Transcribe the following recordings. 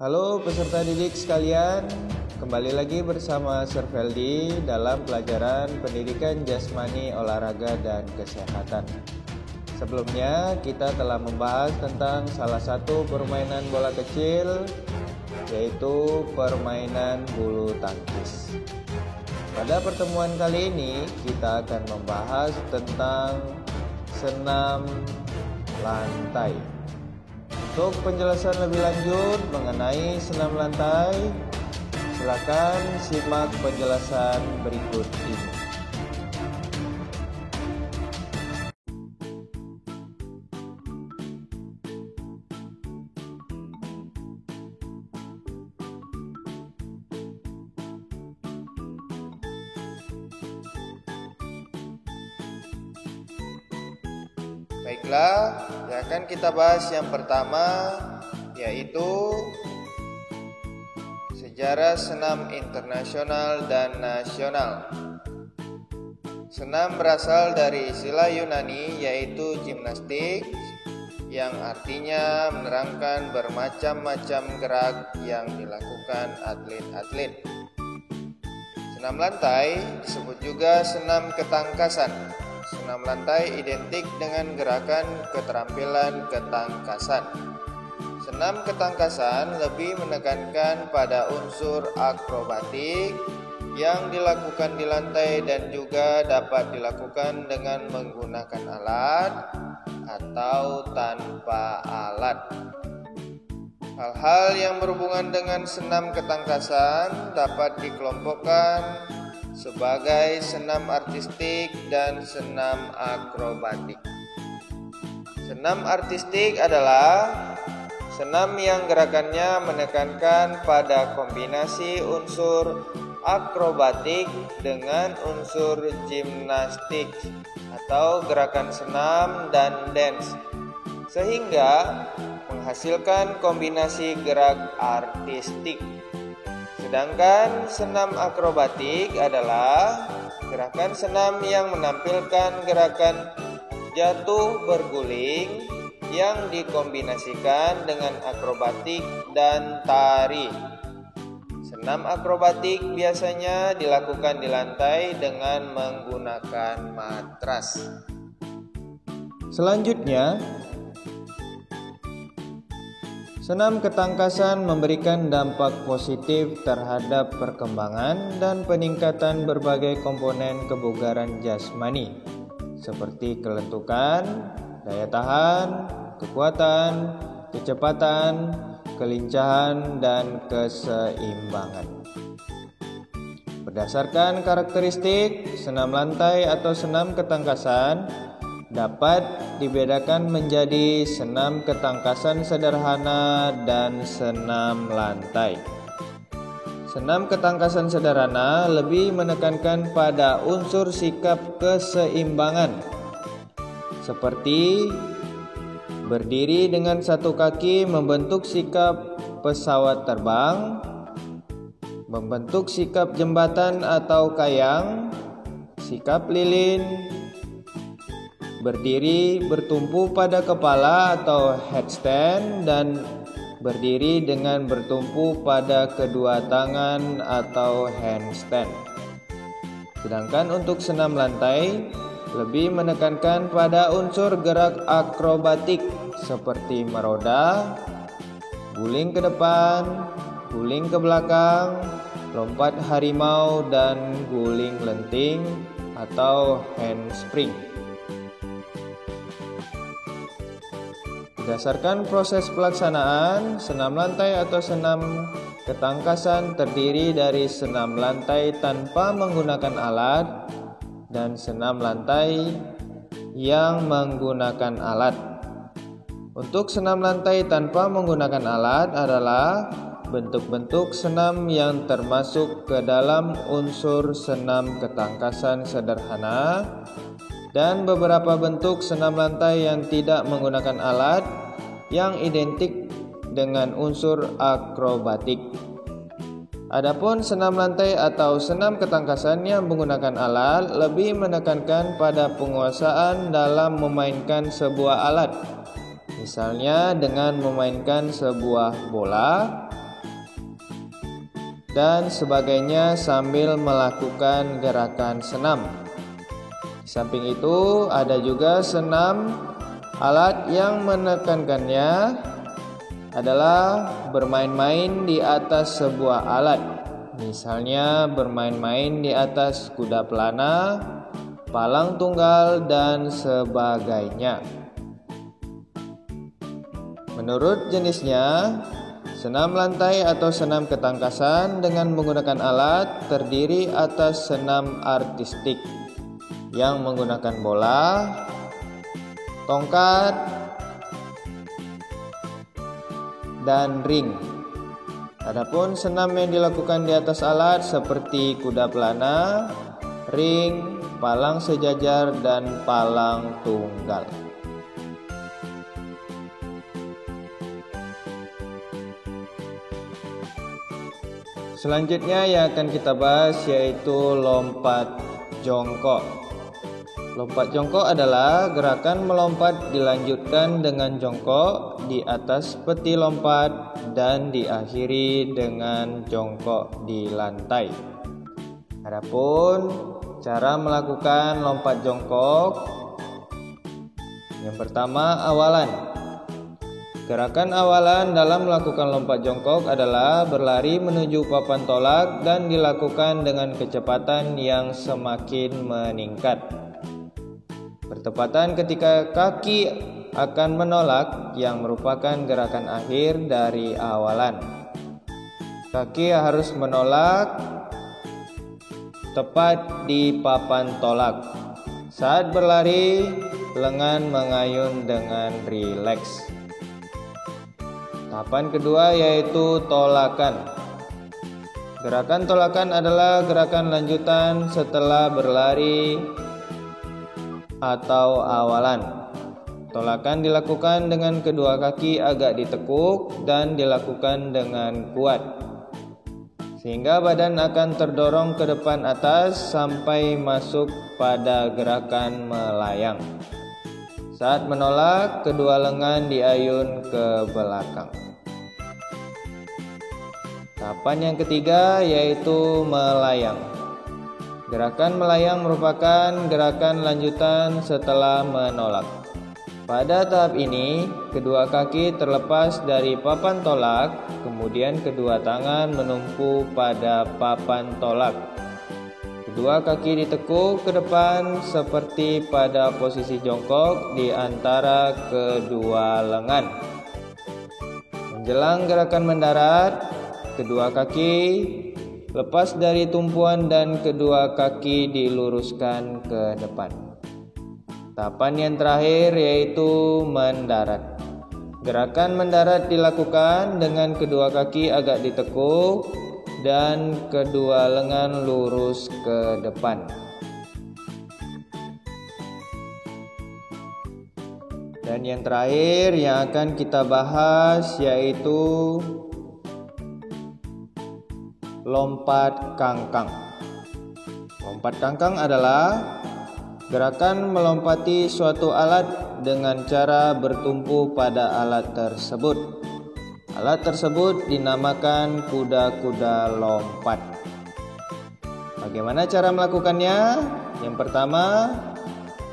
Halo peserta didik sekalian, kembali lagi bersama Sir Feldi dalam pelajaran pendidikan jasmani, olahraga, dan kesehatan. Sebelumnya kita telah membahas tentang salah satu permainan bola kecil, yaitu permainan bulu tangkis. Pada pertemuan kali ini kita akan membahas tentang senam lantai. Untuk penjelasan lebih lanjut mengenai senam lantai, silakan simak penjelasan berikut ini. Baiklah, ya akan kita bahas yang pertama, yaitu sejarah senam internasional dan nasional. Senam berasal dari istilah Yunani, yaitu gimnastik, yang artinya menerangkan bermacam-macam gerak yang dilakukan atlet-atlet. Senam lantai disebut juga senam ketangkasan. Senam lantai identik dengan gerakan keterampilan ketangkasan. Senam ketangkasan lebih menekankan pada unsur akrobatik yang dilakukan di lantai dan juga dapat dilakukan dengan menggunakan alat atau tanpa alat. Hal-hal yang berhubungan dengan senam ketangkasan dapat dikelompokkan sebagai senam artistik dan senam akrobatik. Senam artistik adalah senam yang gerakannya menekankan pada kombinasi unsur akrobatik dengan unsur gimnastik atau gerakan senam dan dance, sehingga menghasilkan kombinasi gerak artistik. Sedangkan senam akrobatik adalah gerakan senam yang menampilkan gerakan jatuh berguling yang dikombinasikan dengan akrobatik dan tari. Senam akrobatik biasanya dilakukan di lantai dengan menggunakan matras. Selanjutnya, senam ketangkasan memberikan dampak positif terhadap perkembangan dan peningkatan berbagai komponen kebugaran jasmani, seperti kelentukan, daya tahan, kekuatan, kecepatan, kelincahan, dan keseimbangan. Berdasarkan karakteristik, senam lantai atau senam ketangkasan dapat dibedakan menjadi senam ketangkasan sederhana dan senam lantai. Senam ketangkasan sederhana lebih menekankan pada unsur sikap keseimbangan, seperti berdiri dengan satu kaki membentuk sikap pesawat terbang, membentuk sikap jembatan atau kayang, sikap lilin, berdiri bertumpu pada kepala atau headstand, dan berdiri dengan bertumpu pada kedua tangan atau handstand. Sedangkan untuk senam lantai lebih menekankan pada unsur gerak akrobatik seperti meroda, guling ke depan, guling ke belakang, lompat harimau, dan guling lenting atau handspring. Berdasarkan proses pelaksanaan, senam lantai atau senam ketangkasan terdiri dari senam lantai tanpa menggunakan alat dan senam lantai yang menggunakan alat. Untuk senam lantai tanpa menggunakan alat adalah bentuk-bentuk senam yang termasuk ke dalam unsur senam ketangkasan sederhana, dan beberapa bentuk senam lantai yang tidak menggunakan alat yang identik dengan unsur akrobatik. Adapun senam lantai atau senam ketangkasan yang menggunakan alat lebih menekankan pada penguasaan dalam memainkan sebuah alat, misalnya dengan memainkan sebuah bola dan sebagainya sambil melakukan gerakan senam. Di samping itu ada juga senam alat yang menekankannya adalah bermain-main di atas sebuah alat. Misalnya bermain-main di atas kuda pelana, palang tunggal, dan sebagainya. Menurut jenisnya, senam lantai atau senam ketangkasan dengan menggunakan alat terdiri atas senam artistik yang menggunakan bola, tongkat, dan ring. Adapun senam yang dilakukan di atas alat seperti kuda pelana, ring, palang sejajar, dan palang tunggal. Selanjutnya yang akan kita bahas yaitu lompat jongkok. Lompat jongkok adalah gerakan melompat dilanjutkan dengan jongkok di atas peti lompat dan diakhiri dengan jongkok di lantai. Adapun cara melakukan lompat jongkok, yang pertama awalan. Gerakan awalan dalam melakukan lompat jongkok adalah berlari menuju papan tolak dan dilakukan dengan kecepatan yang semakin meningkat. Bertepatan ketika kaki akan menolak yang merupakan gerakan akhir dari awalan. Kaki harus menolak tepat di papan tolak. Saat berlari, lengan mengayun dengan rileks. Tahapan kedua yaitu tolakan. Gerakan tolakan adalah gerakan lanjutan setelah berlari atau awalan. Tolakan dilakukan dengan kedua kaki agak ditekuk dan dilakukan dengan kuat, sehingga badan akan terdorong ke depan atas sampai masuk pada gerakan melayang. Saat menolak, kedua lengan diayun ke belakang. Tahapan yang ketiga yaitu melayang. Gerakan melayang merupakan gerakan lanjutan setelah menolak. Pada tahap ini, kedua kaki terlepas dari papan tolak, kemudian kedua tangan menumpu pada papan tolak. Kedua kaki ditekuk ke depan seperti pada posisi jongkok di antara kedua lengan. Menjelang gerakan mendarat, kedua kaki lepas dari tumpuan dan kedua kaki diluruskan ke depan. Tahapan yang terakhir yaitu mendarat. Gerakan mendarat dilakukan dengan kedua kaki agak ditekuk dan kedua lengan lurus ke depan. Dan yang terakhir yang akan kita bahas yaitu lompat kangkang. Lompat kangkang adalah gerakan melompati suatu alat dengan cara bertumpu pada alat tersebut. Alat tersebut dinamakan kuda-kuda lompat. Bagaimana cara melakukannya? Yang pertama,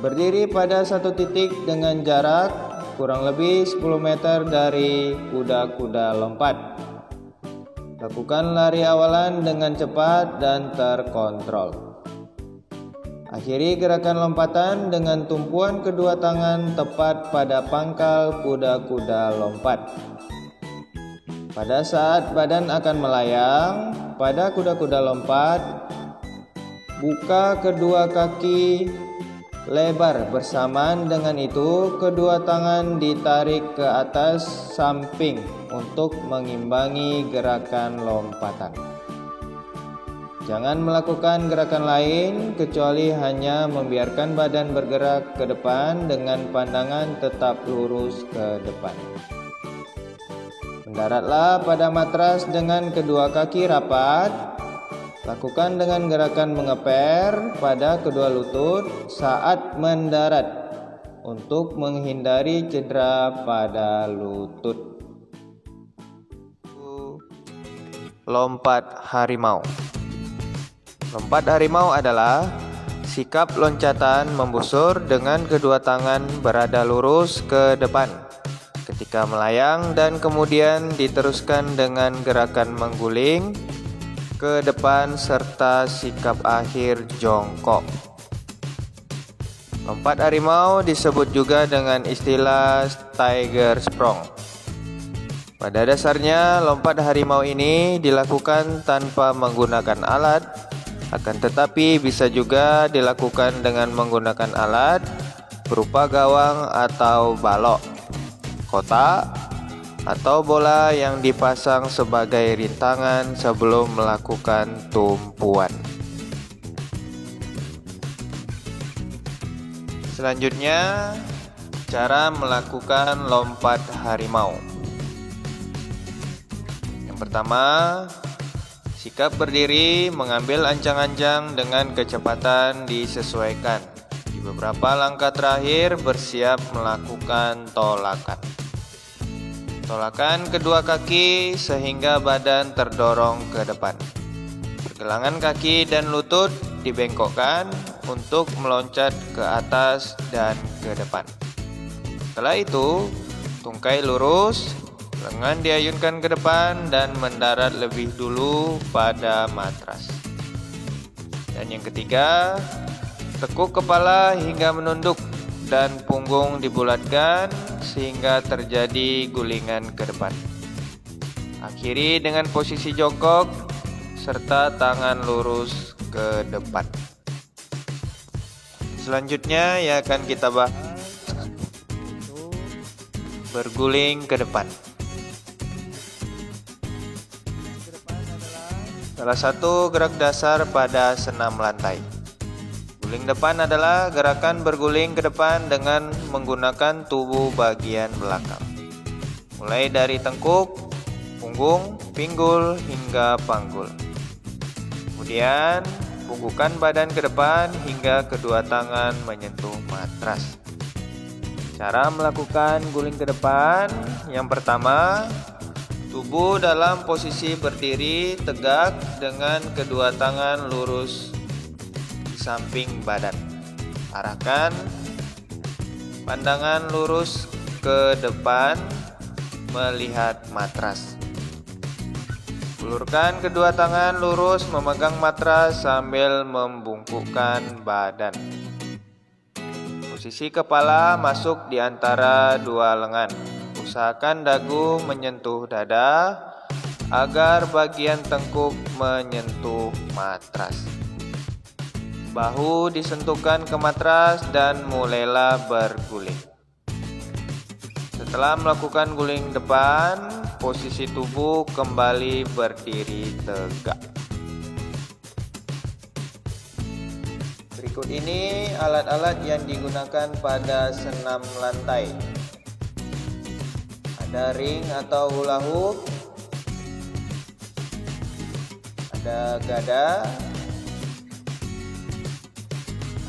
berdiri pada satu titik dengan jarak kurang lebih 10 meter dari kuda-kuda lompat. Lakukan lari awalan dengan cepat dan terkontrol. Akhiri gerakan lompatan dengan tumpuan kedua tangan tepat pada pangkal kuda-kuda lompat. Pada saat badan akan melayang pada kuda-kuda lompat, buka kedua kaki lebar. Bersamaan dengan itu, kedua tangan ditarik ke atas samping untuk mengimbangi gerakan lompatan. Jangan melakukan gerakan lain kecuali hanya membiarkan badan bergerak ke depan dengan pandangan tetap lurus ke depan. Mendaratlah pada matras dengan kedua kaki rapat. Lakukan dengan gerakan mengeper pada kedua lutut saat mendarat untuk menghindari cedera pada lutut. lompat harimau. Lompat harimau adalah sikap loncatan membusur dengan kedua tangan berada lurus ke depan ketika melayang dan kemudian diteruskan dengan gerakan mengguling ke depan serta sikap akhir jongkok. Lompat harimau disebut juga dengan istilah tiger sprong. Pada dasarnya, lompat harimau ini dilakukan tanpa menggunakan alat, akan tetapi bisa juga dilakukan dengan menggunakan alat berupa gawang atau balok, kotak, atau bola yang dipasang sebagai rintangan sebelum melakukan tumpuan. Selanjutnya, cara melakukan lompat harimau. Yang pertama, sikap berdiri mengambil ancang-ancang dengan kecepatan disesuaikan. Di beberapa langkah terakhir bersiap melakukan tolakan. Tolakan kedua kaki sehingga badan terdorong ke depan. Pergelangan kaki dan lutut dibengkokkan untuk meloncat ke atas dan ke depan. Setelah itu, tungkai lurus, lengan diayunkan ke depan dan mendarat lebih dulu pada matras. Dan yang ketiga, tekuk kepala hingga menunduk dan punggung dibulatkan sehingga terjadi gulingan ke depan. Akhiri dengan posisi jongkok serta tangan lurus ke depan. Selanjutnya yang akan kita bahas berguling ke depan. Salah satu gerak dasar pada senam lantai. Guling depan adalah gerakan berguling ke depan dengan menggunakan tubuh bagian belakang. Mulai dari tengkuk, punggung, pinggul hingga panggul. Kemudian bungkukan badan ke depan hingga kedua tangan menyentuh matras. Cara melakukan guling ke depan. Yang pertama, tubuh dalam posisi berdiri tegak dengan kedua tangan lurus di samping badan. Arahkan pandangan lurus ke depan melihat matras. Ulurkan kedua tangan lurus memegang matras sambil membungkukkan badan. Posisi kepala masuk di antara dua lengan. Usahakan dagu menyentuh dada agar bagian tengkuk menyentuh matras. Bahu disentuhkan ke matras dan mulailah berguling. Setelah melakukan guling depan, posisi tubuh kembali berdiri tegak. Berikut ini alat-alat yang digunakan pada senam lantai. Ada ring atau hula hoop, ada gada,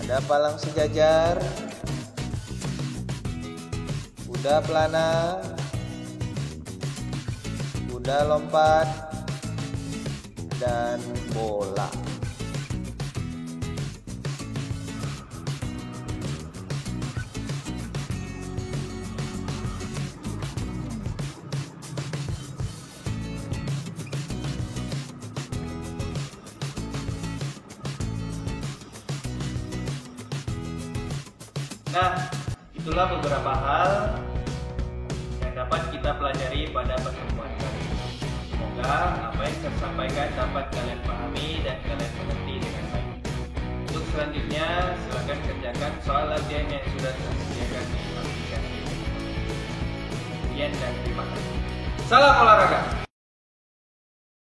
ada palang sejajar, kuda pelana, kuda lompat, dan bola. Nah, itulah beberapa hal yang dapat kita pelajari pada pertemuan kali ini. Semoga apa yang saya sampaikan dapat kalian pahami dan kalian mengerti dengan baik. Untuk selanjutnya, silakan kerjakan soal latihan yang sudah saya sediakan di aplikasi. Sekian dan terima kasih. Salam olahraga!